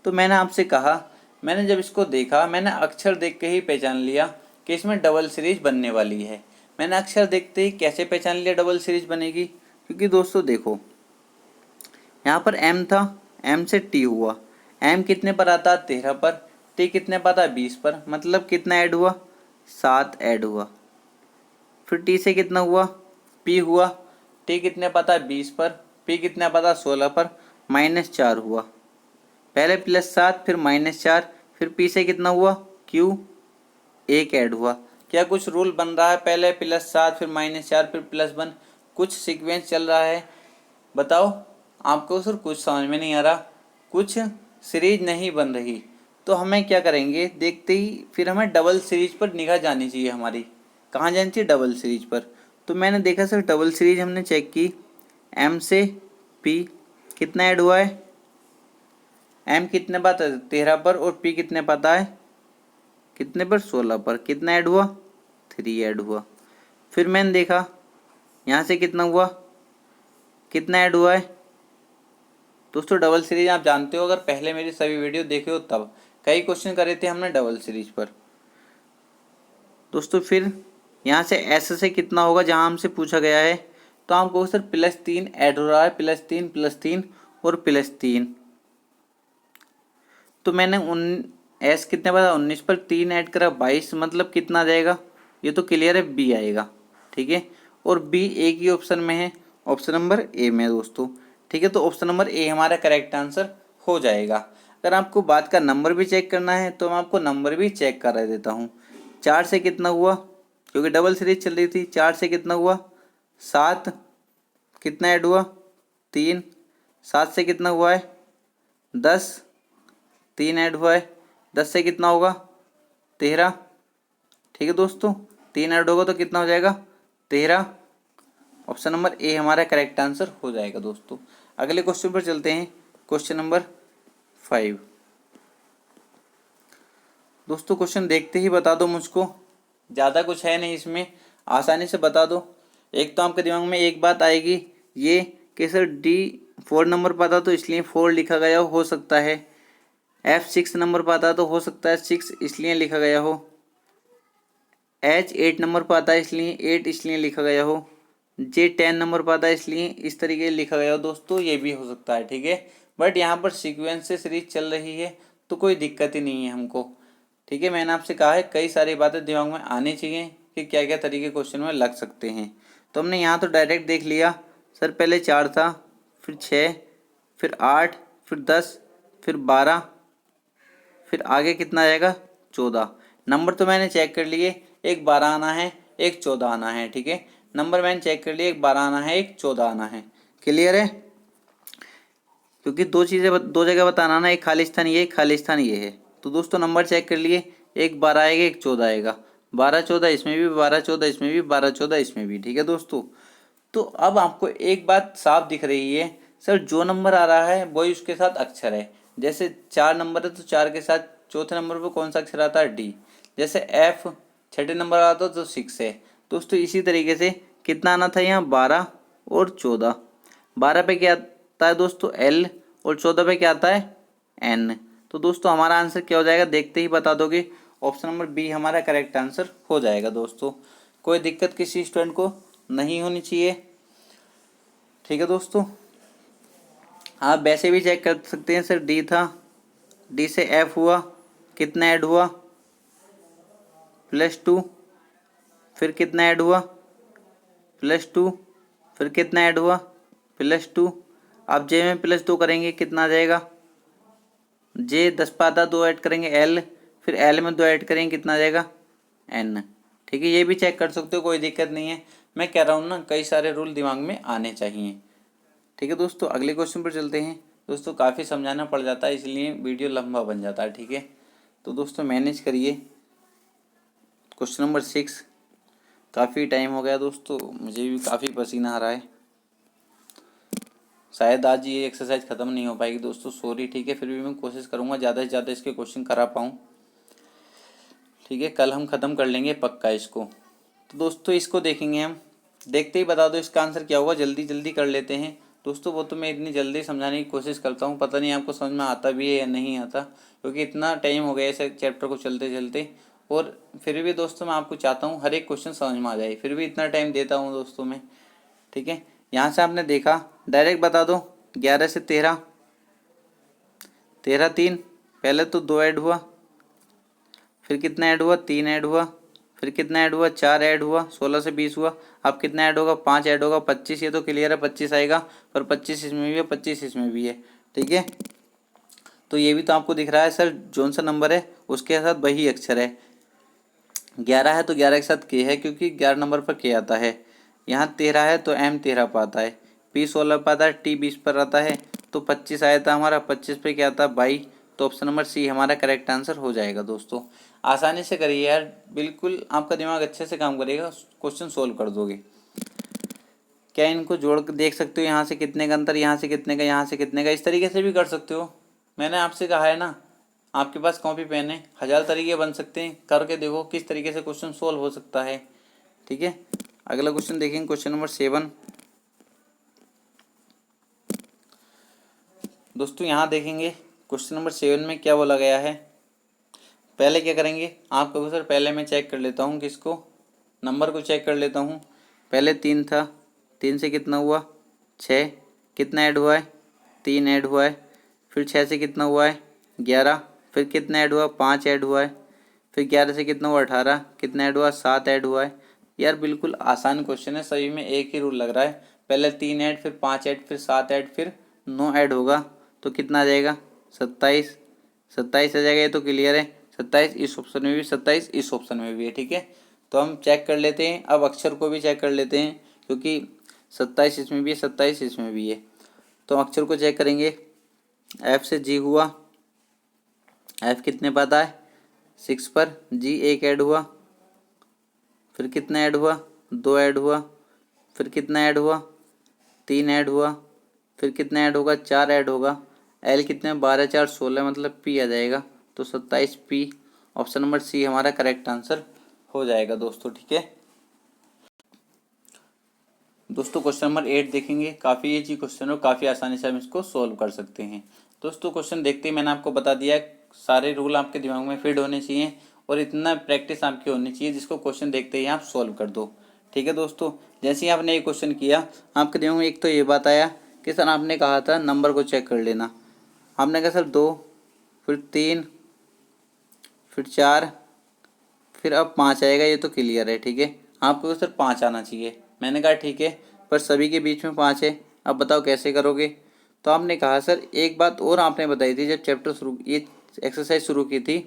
तो मैंने आपसे कहा, मैंने जब इसको देखा, मैंने अक्षर देख के ही पहचान लिया कि इसमें डबल सीरीज बनने वाली है। मैंने अक्षर देखते ही कैसे पहचान लिया डबल सीरीज बनेगी, क्योंकि दोस्तों देखो यहाँ पर M था, M से T हुआ, M कितने पर आता है, 13 पर, T कितने पर आता है, 20 पर, मतलब कितना ऐड हुआ, 7 ऐड हुआ। फिर T से कितना हुआ, P हुआ, T कितने पर आता है, 20 पर, P कितने पर आता है, 16 पर, -4 हुआ। पहले +7 फिर -4, फिर P से कितना हुआ, Q 1 ऐड हुआ। क्या कुछ रूल बन रहा है, पहले +7 फिर -4 फिर +1, कुछ सीक्वेंस चल रहा है? बताओ, आपको सर कुछ समझ में नहीं आ रहा, कुछ सीरीज नहीं बन रही। तो हमें क्या करेंगे, देखते ही फिर हमें डबल सीरीज पर निगाह जानी चाहिए हमारी। कहाँ जानी चाहिए, डबल सीरीज पर। तो मैंने देखा सर डबल सीरीज हमने चेक की, M से P कितना ऐड हुआ है, M कितने पाता है, 13 पर, और P कितने पाता है, कितने पर, 16 पर, कितना ऐड हुआ, 3 ऐड हुआ। फिर मैंने देखा यहाँ से कितना हुआ, कितना ऐड हुआ है दोस्तों, डबल सीरीज आप जानते हो, अगर पहले मेरी सभी वीडियो देखे हो तब कई क्वेश्चन करे थे हमने डबल सीरीज पर दोस्तों। फिर यहाँ से एस से कितना होगा जहाँ हमसे पूछा गया है, तो हम कहोगे सर +3 ऐड हो रहा है, +3 और +3। तो मैंने एस कितने पता 19 पर 3 ऐड करा 22, मतलब कितना आ जाएगा, ये तो क्लियर है बी आएगा। ठीक है, और बी एक ही ऑप्शन में है, ऑप्शन नंबर ए में दोस्तों। ठीक है, तो ऑप्शन नंबर ए हमारा करेक्ट आंसर हो जाएगा। अगर आपको बात का नंबर भी चेक करना है तो मैं आपको नंबर भी चेक करा देता हूँ। 4 से कितना हुआ, क्योंकि डबल सीरीज चल रही थी, 4 से कितना हुआ 7, कितना ऐड हुआ 3, 7 से कितना हुआ है 10, 3 ऐड हुआ है, 10 से कितना होगा 13। ठीक है दोस्तों, 3 ऐड होगा तो कितना हो जाएगा 13। ऑप्शन नंबर ए हमारा करेक्ट आंसर हो जाएगा दोस्तों। अगले क्वेश्चन पर चलते हैं, क्वेश्चन नंबर 5। दोस्तों क्वेश्चन देखते ही बता दो मुझको, ज़्यादा कुछ है नहीं इसमें, आसानी से बता दो। एक तो आपके दिमाग में एक बात आएगी ये कि सर डी 4 नंबर पाता तो इसलिए 4 लिखा गया हो सकता है, F 6 नंबर पाता तो हो सकता है 6 इसलिए लिखा गया हो, H 8 नंबर पाता है इसलिए 8 इसलिए लिखा गया हो, J 10 नंबर पाता है इसलिए इस तरीके से लिखा गया हो दोस्तों, ये भी हो सकता है। ठीक है, बट यहाँ पर सीक्वेंस से सीरीज चल रही है तो कोई दिक्कत ही नहीं है हमको। ठीक है, मैंने आपसे कहा है कई सारी बातें दिमाग में आनी चाहिए कि क्या क्या तरीके क्वेश्चन में लग सकते हैं। तो हमने यहाँ तो डायरेक्ट देख लिया सर, पहले 4 था, फिर 6, फिर 8, फिर 10, फिर 12, फिर आगे कितना आएगा 14। नंबर तो मैंने चेक कर लिए, एक 12 आना है, एक 14 आना है। ठीक है, नंबर मैंने चेक कर लिए, एक 12 आना है, एक 14 आना है। क्लियर है, क्योंकि दो जगह बताना ना, एक खाली स्थान ये, एक खाली स्थान ये है। तो दोस्तों नंबर चेक कर लिए, एक 12 आएगा, एक 14 आएगा, 12 14 इसमें भी, 12 14 इसमें भी, 12 14 इसमें भी। ठीक है दोस्तों, तो अब आपको एक बात साफ दिख रही है सर, जो नंबर आ रहा है वही उसके साथ अक्षर है। जैसे 4 नंबर है तो 4 के साथ चौथे नंबर पर कौन सा अक्षर आता है डी, जैसे एफ छठे नंबर आता है तो 6 है दोस्तों। इसी तरीके से कितना आना था यहाँ 12 और 14, 12 पे क्या आता है दोस्तों एल, और 14 पे क्या आता है एन। तो दोस्तों हमारा आंसर क्या हो जाएगा, देखते ही बता दोगे, ऑप्शन नंबर बी हमारा करेक्ट आंसर हो जाएगा दोस्तों। कोई दिक्कत किसी स्टूडेंट को नहीं होनी चाहिए। ठीक है दोस्तों, आप वैसे भी चेक कर सकते हैं सर, डी था, डी से एफ हुआ, कितना ऐड हुआ +2, फिर कितना ऐड हुआ +2, फिर कितना ऐड हुआ +2। आप जे में +2 करेंगे कितना आ जाएगा, जे 10 पाता 2 ऐड करेंगे एल, फिर एल में 2 ऐड करेंगे कितना आ जाएगा एन। ठीक है, ये भी चेक कर सकते हो, कोई दिक्कत नहीं है। मैं कह रहा हूँ ना, कई सारे रूल दिमाग में आने चाहिए। ठीक है दोस्तों, अगले क्वेश्चन पर चलते हैं। दोस्तों काफ़ी समझाना पड़ जाता है, इसलिए वीडियो लंबा बन जाता है। ठीक है, तो दोस्तों मैनेज करिए। क्वेश्चन नंबर 6, काफ़ी टाइम हो गया दोस्तों, मुझे भी काफ़ी पसीना आ रहा है, शायद आज ये एक्सरसाइज ख़त्म नहीं हो पाएगी दोस्तों, सॉरी। ठीक है, फिर भी मैं कोशिश करूँगा ज़्यादा से ज़्यादा इसके क्वेश्चन करा पाऊँ। ठीक है, कल हम ख़त्म कर लेंगे पक्का इसको। तो दोस्तों इसको देखेंगे हम, देखते ही बता दो इसका आंसर क्या होगा, जल्दी जल्दी कर लेते हैं दोस्तों। वो तो मैं इतनी जल्दी समझाने की कोशिश करता हूँ, पता नहीं आपको समझ में आता भी है या नहीं आता, क्योंकि इतना टाइम हो गया ऐसे चैप्टर को चलते चलते। और फिर भी दोस्तों मैं आपको चाहता हूँ हर एक क्वेश्चन समझ में आ जाए, फिर भी इतना टाइम देता हूँ दोस्तों मैं। ठीक है, यहाँ से आपने देखा, डायरेक्ट बता दो, 11 से 13, 13 3, पहले तो 2 ऐड हुआ, फिर कितना ऐड हुआ 3 ऐड हुआ, फिर कितना ऐड हुआ 4 ऐड हुआ, 16 से 20 हुआ। अब कितना ऐड होगा 5 ऐड होगा 25, ये तो क्लियर है 25 आएगा, पर 25 इसमें भी है 25 इसमें भी है। ठीक है, तो ये भी तो आपको दिख रहा है सर, जोन सा नंबर है उसके साथ वही अक्षर है। 11 है तो 11 के साथ के है, क्योंकि 11 नंबर पर के आता है। यहाँ 13 है तो एम 13 पर आता है, पी 16 पर आता है, टी 20 पर आता है, तो 25 आया था हमारा, 25 पे क्या आता है 22। तो ऑप्शन नंबर सी हमारा करेक्ट आंसर हो जाएगा दोस्तों। आसानी से करिए यार, बिल्कुल आपका दिमाग अच्छे से काम करेगा, क्वेश्चन सोल्व कर दोगे। क्या इनको जोड़ कर देख सकते हो, यहाँ से कितने का अंतर, यहाँ से कितने का, यहाँ से कितने का, इस तरीके से भी कर सकते हो। मैंने आपसे कहा है ना, आपके पास कॉपी पेन है, 1000 तरीके बन सकते हैं, करके देखो किस तरीके से क्वेश्चन सोल्व हो सकता है। ठीक है, अगला क्वेश्चन देखेंगे, क्वेश्चन नंबर 7। दोस्तों यहाँ देखेंगे क्वेश्चन नंबर 7 में क्या बोला गया है। पहले क्या करेंगे, आप कहोगे सर पहले मैं चेक कर लेता हूँ किसको, नंबर को चेक कर लेता हूँ। पहले 3 था, 3 से कितना हुआ 6, कितना ऐड हुआ है 3 ऐड हुआ है। फिर 6 से कितना हुआ है 11, फिर कितना ऐड हुआ 5 ऐड हुआ है। फिर 11 से कितना हुआ 18, कितना ऐड हुआ 7 ऐड हुआ है। यार बिल्कुल आसान क्वेश्चन है, सभी में एक ही रूल लग रहा है। पहले 3 ऐड, फिर 5 ऐड, फिर 7 ऐड, फिर 9 ऐड होगा तो कितना आ जाएगा 27। 27 आ जाएगा, ये तो क्लियर है। 27 इस ऑप्शन में भी, 27 इस ऑप्शन में भी है। ठीक है, तो हम चेक कर लेते हैं। अब अक्षर को भी चेक कर लेते हैं, क्योंकि 27 इसमें भी है, 27 इसमें भी है। तो अक्षर को चेक करेंगे। एफ से जी हुआ, एफ कितने पर आता है 6 पर, जी 1 ऐड हुआ, फिर कितना ऐड हुआ 2 ऐड हुआ, फिर कितना ऐड हुआ 3 ऐड हुआ, फिर कितना ऐड होगा 4 ऐड होगा। एल कितने 12 4 16, मतलब पी आ जाएगा। तो 27 पी, ऑप्शन नंबर सी हमारा करेक्ट आंसर हो जाएगा दोस्तों। ठीक है दोस्तों, क्वेश्चन नंबर 8 देखेंगे। काफ़ी इजी क्वेश्चन और काफ़ी आसानी से हम इसको सोल्व कर सकते हैं। दोस्तों क्वेश्चन देखते ही मैंने आपको बता दिया, सारे रूल आपके दिमाग में फिट होने चाहिए और इतना प्रैक्टिस आपकी होनी चाहिए जिसको क्वेश्चन देखते ही आप सोल्व कर दो। ठीक है दोस्तों, जैसे ही आपने ये क्वेश्चन किया, आपके दिमाग में एक तो ये बात आया कि सर आपने कहा था नंबर को चेक कर लेना। आपने कहा सर 2, फिर 3, फिर 4, फिर अब 5 आएगा, ये तो क्लियर है। ठीक है, आपको सर 5 आना चाहिए। मैंने कहा ठीक है, पर सभी के बीच में 5 है, अब बताओ कैसे करोगे। तो आपने कहा सर एक बात और आपने बताई थी जब चैप्टर शुरू, ये एक्सरसाइज शुरू की थी,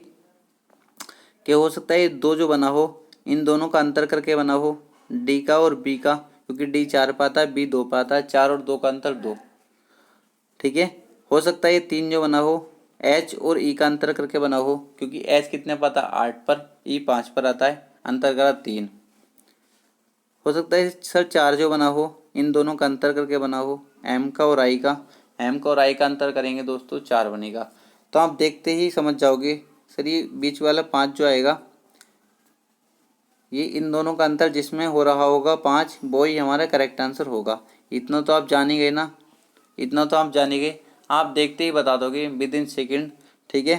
कि हो सकता है ये दो जो बना हो, इन दोनों का अंतर करके बना हो, डी का और बी का, क्योंकि डी 4 पाता है, बी 2 पाता है, 4 और 2 का अंतर 2। ठीक है, हो सकता है ये 3 जो बना हो, एच और ई का अंतर करके बना हो, क्योंकि एच कितने पाता 8 पर, ई 5 पर आता है, अंतर करा 3। हो सकता है सर 4 जो बना हो, इन दोनों का अंतर करके बना हो, एम का और आई का। एम का और आई का अंतर करेंगे दोस्तों 4 बनेगा। तो आप देखते ही समझ जाओगे सर ये बीच वाला 5 जो आएगा, ये इन दोनों का अंतर जिसमें हो रहा होगा 5, वो ही हमारा करेक्ट आंसर होगा। इतना तो आप जान ही गए ना, इतना तो आप जान ही गए, आप देखते ही बता दोगे विद इन सेकेंड। ठीक है,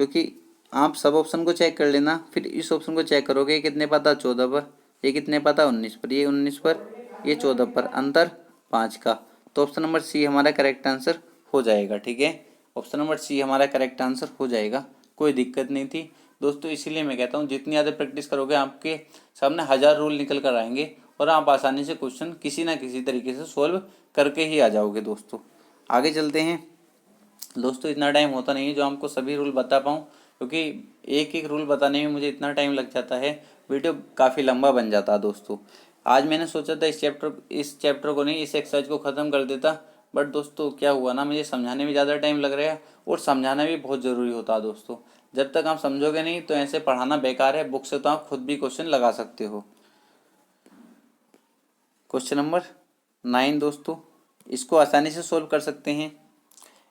क्योंकि आप सब ऑप्शन को चेक कर लेना, फिर इस ऑप्शन को चेक करोगे, कितने पाता 14 पर, ये कितने पाता 19 पर, ये 19 पर, ये 14 पर, अंतर 5 का। तो ऑप्शन नंबर सी हमारा करेक्ट आंसर हो जाएगा। ठीक है, ऑप्शन नंबर सी हमारा करेक्ट आंसर हो जाएगा, कोई दिक्कत नहीं थी दोस्तों। इसीलिए मैं कहता हूँ जितनी ज़्यादा प्रैक्टिस करोगे, आपके सामने 1000 रूल निकल कर आएंगे और आप आसानी से क्वेश्चन किसी ना किसी तरीके से सोल्व करके ही आ जाओगे दोस्तों। आगे चलते हैं दोस्तों। इतना टाइम होता नहीं है जो आपको सभी रूल बता पाऊँ, क्योंकि एक एक रूल बताने में मुझे इतना टाइम लग जाता है, वीडियो काफ़ी लंबा बन जाता है दोस्तों। आज मैंने सोचा था इस चैप्टर को नहीं, इस एक्सरसाइज को ख़त्म कर देता, बट दोस्तों क्या हुआ ना, मुझे समझाने में ज़्यादा टाइम लग रहा है और समझाना भी बहुत ज़रूरी होता है दोस्तों। जब तक आप समझोगे नहीं तो ऐसे पढ़ाना बेकार है। बुक से तो आप खुद भी क्वेश्चन लगा सकते हो। क्वेश्चन नंबर 9 दोस्तों, इसको आसानी से सोल्व कर सकते हैं।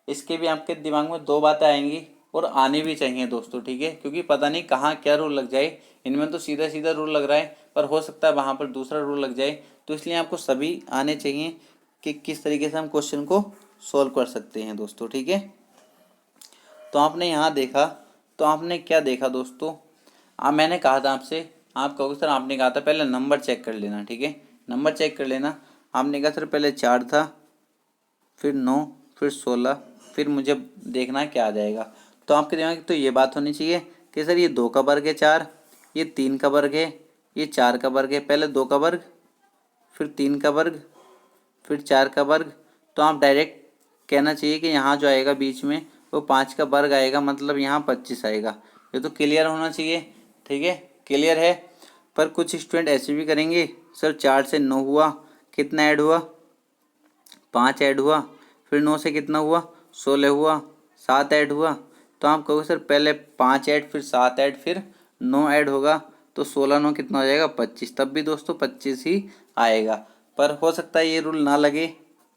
इसके भी आपके दिमाग में दो बातें आएंगी और आनी भी चाहिए दोस्तों। ठीक है, क्योंकि पता नहीं कहाँ क्या रूल लग जाए। इनमें तो सीधा सीधा रूल लग रहा है, पर हो सकता है वहाँ पर दूसरा रूल लग जाए। तो इसलिए आपको सभी आने चाहिए कि किस तरीके से हम क्वेश्चन को सोल्व कर सकते हैं दोस्तों। ठीक है, तो आपने यहाँ देखा, तो आपने क्या देखा दोस्तों, मैंने कहा था आपसे, आप कहोगे सर आपने कहा था पहले नंबर चेक कर लेना। ठीक है, नंबर चेक कर लेना। आपने कहा सर पहले 4 था, फिर 9, फिर 16, फिर मुझे देखना क्या आ जाएगा। तो आपके दिमाग में तो ये बात होनी चाहिए कि सर ये 2 का वर्ग है 4, ये 3 का वर्ग है, ये 4 का वर्ग है। पहले 2 का वर्ग, फिर 3 का वर्ग, फिर 4 का वर्ग। तो आप डायरेक्ट कहना चाहिए कि यहाँ जो आएगा बीच में वो 5 का वर्ग आएगा, मतलब यहाँ 25 आएगा। ये तो क्लियर होना चाहिए। ठीक है, क्लियर है। पर कुछ स्टूडेंट ऐसे भी करेंगे, सर 4 से 9 हुआ, कितना ऐड हुआ 5 ऐड हुआ, फिर 9 से कितना हुआ 16 हुआ, 7 ऐड हुआ। तो आप कहोगे सर पहले 5 ऐड, फिर 7 ऐड, फिर 9 ऐड होगा, तो 16 9 कितना हो जाएगा 25। तब भी दोस्तों 25 ही आएगा। पर हो सकता है ये रूल ना लगे,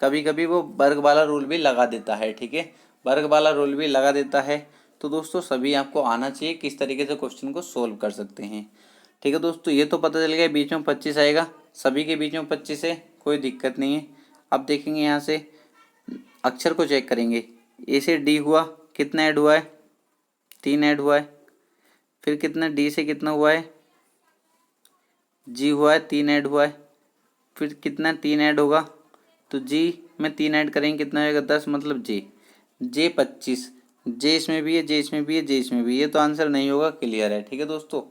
कभी कभी वो वर्ग वाला रूल भी लगा देता है। ठीक है, वर्ग वाला रूल भी लगा देता है। तो दोस्तों सभी आपको आना चाहिए किस तरीके से क्वेश्चन को सोल्व कर सकते हैं। ठीक है दोस्तों, ये तो पता चल गया बीच में 25 आएगा, सभी के बीच में 25 है, कोई दिक्कत नहीं है। अब देखेंगे यहाँ से अक्षर को चेक करेंगे। ए से डी हुआ, कितना ऐड हुआ है 3 ऐड हुआ है। फिर कितना डी से कितना हुआ है जी हुआ है, 3 ऐड हुआ है, फिर कितना 3 ऐड होगा, तो जी में 3 ऐड करेंगे कितना होगा 10, मतलब जे 25, जे इसमें भी है, जे इसमें भी है, जे इसमें भी है, ये तो आंसर नहीं होगा, क्लियर है। ठीक है दोस्तों,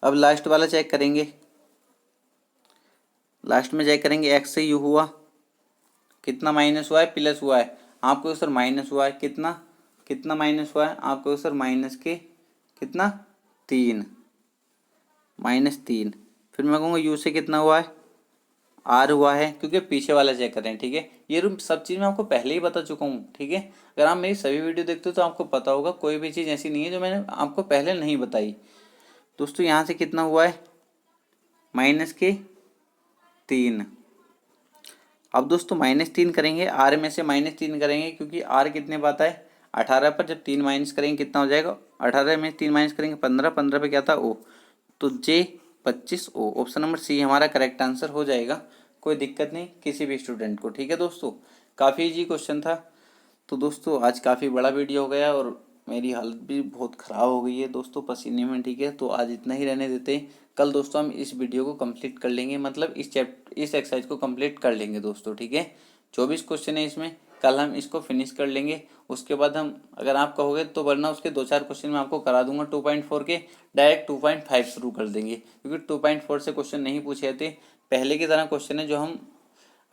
अब लास्ट वाला चेक करेंगे। लास्ट में चेक करेंगे एक्स से यू हुआ, कितना माइनस हुआ है प्लस हुआ है, आपको सर माइनस हुआ है, कितना कितना माइनस हुआ है, आपको सर माइनस के कितना 3, -3। फिर मैं कहूँगा यू से कितना हुआ है, आर हुआ है, क्योंकि पीछे वाला चेक करें। ठीक है, ये सब चीज़ मैं आपको पहले ही बता चुका हूँ। ठीक है, अगर आप मेरी सभी वीडियो देखते हो तो आपको पता होगा, कोई भी चीज़ ऐसी नहीं है जो मैंने आपको पहले नहीं बताई। दोस्तों यहाँ से कितना हुआ है, -3। अब दोस्तों -3 करेंगे, आर में से -3 करेंगे, क्योंकि आर कितने पे आता है 18 पर, जब 3 माइनस करेंगे कितना हो जाएगा, 18 में 3 माइनस करेंगे 15, 15 पे क्या था ओ, तो जे 25 ओ, ऑप्शन नंबर सी हमारा करेक्ट आंसर हो जाएगा। कोई दिक्कत नहीं किसी भी स्टूडेंट को। ठीक है दोस्तों, काफ़ी इजी क्वेश्चन था। तो दोस्तों आज काफ़ी बड़ा वीडियो हो गया और मेरी हालत भी बहुत ख़राब हो गई है दोस्तों पसीने में। ठीक है, तो आज इतना ही रहने देते हैं। कल दोस्तों हम इस वीडियो को कंप्लीट कर लेंगे, मतलब इस एक्सरसाइज को कंप्लीट कर लेंगे दोस्तों। ठीक है, 24 क्वेश्चन है इसमें, कल हम इसको फिनिश कर लेंगे। उसके बाद हम, अगर आप कहोगे तो, वरना उसके 2-4 क्वेश्चन मैं आपको करा दूंगा 2.4 के, डायरेक्ट 2.5 शुरू कर देंगे, क्योंकि 2.4 से क्वेश्चन नहीं पूछे जाते। पहले की तरह क्वेश्चन है जो हम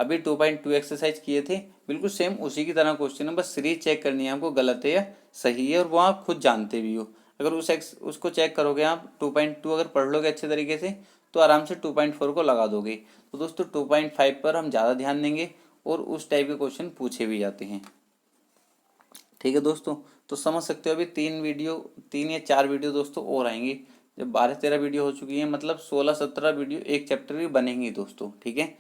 अभी 2.2 एक्सरसाइज किए थे, बिल्कुल सेम उसी की तरह क्वेश्चन है, बस सीरीज चेक करनी है आपको, गलत है या सही है, और वो आप खुद जानते भी हो। अगर उसको चेक करोगे आप, 2.2 अगर पढ़ लोगे अच्छे तरीके से, तो आराम से 2.4 को लगा दोगे। तो दोस्तों 2.5 पर हम ज़्यादा ध्यान देंगे, और उस टाइप के क्वेश्चन पूछे भी जाते हैं। ठीक है दोस्तों, तो समझ सकते हो अभी 3 या 4 वीडियो दोस्तों और आएंगे। जब 12-13 वीडियो हो चुकी है, मतलब 16-17 वीडियो एक चैप्टर की बनेंगी दोस्तों। ठीक है,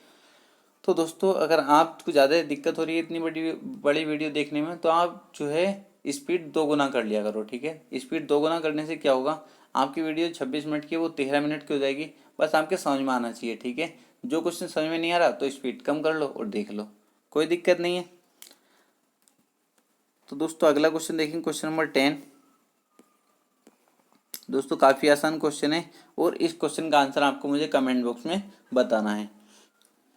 तो दोस्तों अगर आपको ज़्यादा दिक्कत हो रही है इतनी बड़ी बड़ी वीडियो देखने में, तो आप जो है स्पीड 2 गुना कर लिया करो। ठीक है, स्पीड 2 गुना करने से क्या होगा, आपकी वीडियो 26 मिनट की वो 13 मिनट की हो जाएगी। बस आपके समझ में आना चाहिए। ठीक है, जो क्वेश्चन समझ में नहीं आ रहा तो स्पीड कम कर लो और देख लो, कोई दिक्कत नहीं है। तो दोस्तों अगला क्वेश्चन देखेंगे, क्वेश्चन नंबर 10। दोस्तों काफ़ी आसान क्वेश्चन है, और इस क्वेश्चन का आंसर आपको मुझे कमेंट बॉक्स में बताना है,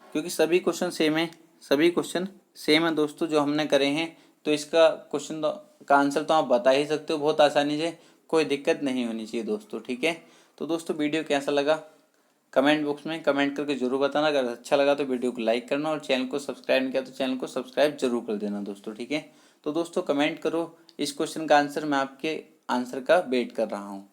क्योंकि सभी क्वेश्चन सेम है, सभी क्वेश्चन सेम है दोस्तों जो हमने करे हैं। तो इसका क्वेश्चन का आंसर तो आप बता ही सकते हो बहुत आसानी से, कोई दिक्कत नहीं होनी चाहिए दोस्तों। ठीक है, तो दोस्तों वीडियो कैसा लगा कमेंट बॉक्स में कमेंट करके जरूर बताना। अगर अच्छा लगा तो वीडियो को लाइक करना, और चैनल को सब्सक्राइब नहीं किया तो चैनल को सब्सक्राइब जरूर कर देना दोस्तों। ठीक है, तो दोस्तों कमेंट करो इस क्वेश्चन का आंसर, मैं आपके आंसर का वेट कर रहा हूँ।